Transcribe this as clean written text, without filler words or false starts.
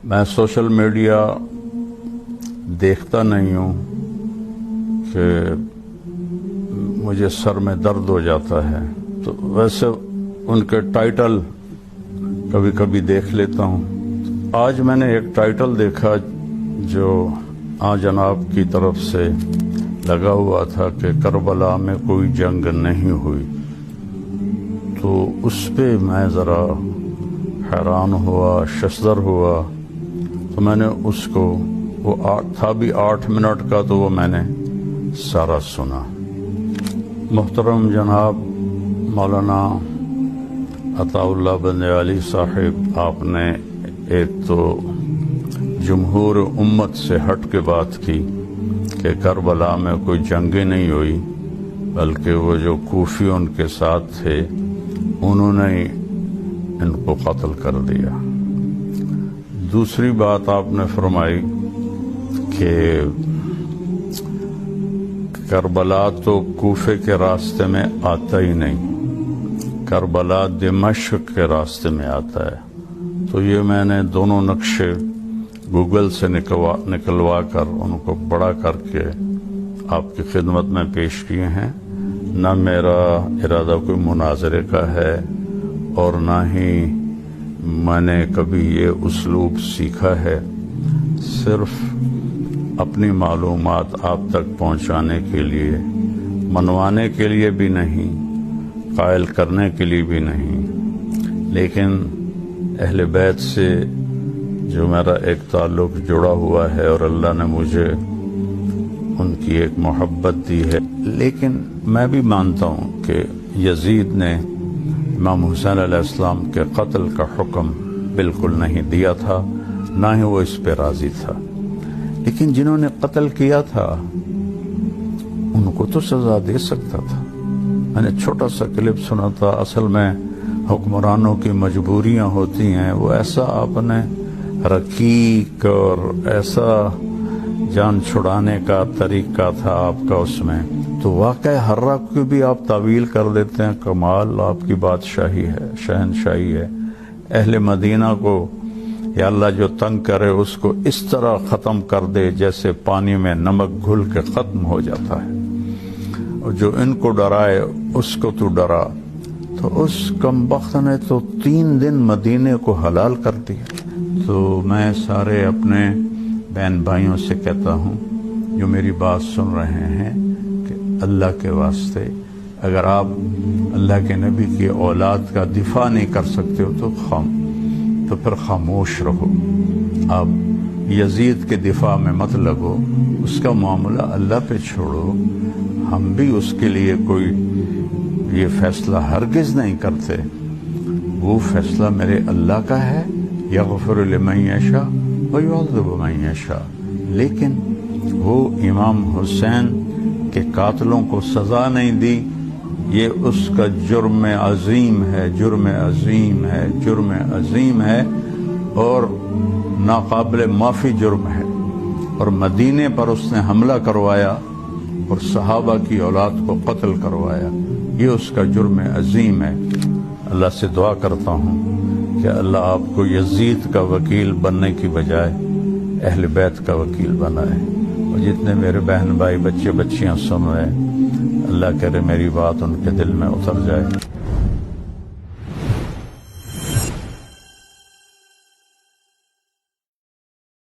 میں social media دیکھتا نہیں ہوں کہ مجھے سر میں درد ہو جاتا ہے، تو ویسے ان کے ٹائٹل کبھی کبھی دیکھ لیتا ہوں۔ آج میں نے ایک ٹائٹل دیکھا جو جناب کی طرف سے لگا ہوا تھا کہ کربلا میں کوئی جنگ نہیں ہوئی، تو اس پہ میں ذرا حیران ہوا، ششدر ہوا، تو میں نے اس کو، وہ تھا بھی 8 منٹ کا، تو وہ میں نے سارا سنا۔ محترم جناب مولانا عطا اللہ بندے علی صاحب، آپ نے ایک تو جمہور امت سے ہٹ کے بات کی کہ کربلا میں کوئی جنگیں نہیں ہوئی، بلکہ وہ جو کوفی ان کے ساتھ تھے انہوں نے ان کو قتل کر دیا۔ دوسری بات آپ نے فرمائی کہ کربلا تو کوفے کے راستے میں آتا ہی نہیں، کربلا دمشق کے راستے میں آتا ہے۔ تو یہ میں نے دونوں نقشے گوگل سے نکلوا کر ان کو بڑا کر کے آپ کی خدمت میں پیش کیے ہیں۔ نہ میرا ارادہ کوئی مناظرے کا ہے اور نہ ہی میں نے کبھی یہ اسلوب سیکھا ہے، صرف اپنی معلومات آپ تک پہنچانے کے لیے، منوانے کے لیے بھی نہیں، قائل کرنے کے لیے بھی نہیں، لیکن اہل بیت سے جو میرا ایک تعلق جڑا ہوا ہے اور اللہ نے مجھے ان کی ایک محبت دی ہے۔ لیکن میں بھی مانتا ہوں کہ یزید نے امام حسین علیہ السلام کے قتل کا حکم بالکل نہیں دیا تھا، نہ ہی وہ اس پہ راضی تھا، لیکن جنہوں نے قتل کیا تھا ان کو تو سزا دے سکتا تھا۔ میں نے چھوٹا سا کلپ سنا تھا، اصل میں حکمرانوں کی مجبوریاں ہوتی ہیں، وہ ایسا آپ نے رقیق اور ایسا جان چھڑانے کا طریقہ تھا آپ کا اس میں، تو واقعہ حرہ کو بھی آپ تعویل کر دیتے ہیں۔ کمال آپ کی بادشاہی ہے، شہنشاہی ہے۔ اہل مدینہ کو یا اللہ جو تنگ کرے اس کو اس طرح ختم کر دے جیسے پانی میں نمک گھل کے ختم ہو جاتا ہے، اور جو ان کو ڈرائے اس کو تو ڈرا۔ تو اس کمبخت نے تو 3 دن مدینے کو حلال کر دیا۔ تو میں سارے اپنے بہن بھائیوں سے کہتا ہوں جو میری بات سن رہے ہیں کہ اللہ کے واسطے اگر آپ اللہ کے نبی کی اولاد کا دفاع نہیں کر سکتے ہو تو پھر خاموش رہو، آپ یزید کے دفاع میں مت لگو، اس کا معاملہ اللہ پہ چھوڑو۔ ہم بھی اس کے لیے کوئی یہ فیصلہ ہرگز نہیں کرتے، وہ فیصلہ میرے اللہ کا ہے، یغفر لمن یشاء ویعذب من یشاء، لیکن وہ امام حسین کے قاتلوں کو سزا نہیں دی، یہ اس کا جرم عظیم ہے، جرم عظیم ہے، جرم عظیم ہے اور ناقابل معافی جرم ہے۔ اور مدینے پر اس نے حملہ کروایا اور صحابہ کی اولاد کو قتل کروایا، یہ اس کا جرم عظیم ہے۔ اللہ سے دعا کرتا ہوں کہ اللہ آپ کو یزید کا وکیل بننے کی بجائے اہل بیت کا وکیل بنائے، اور جتنے میرے بہن بھائی بچے بچیاں سن رہے ہیں، اللہ کرے میری بات ان کے دل میں اتر جائے۔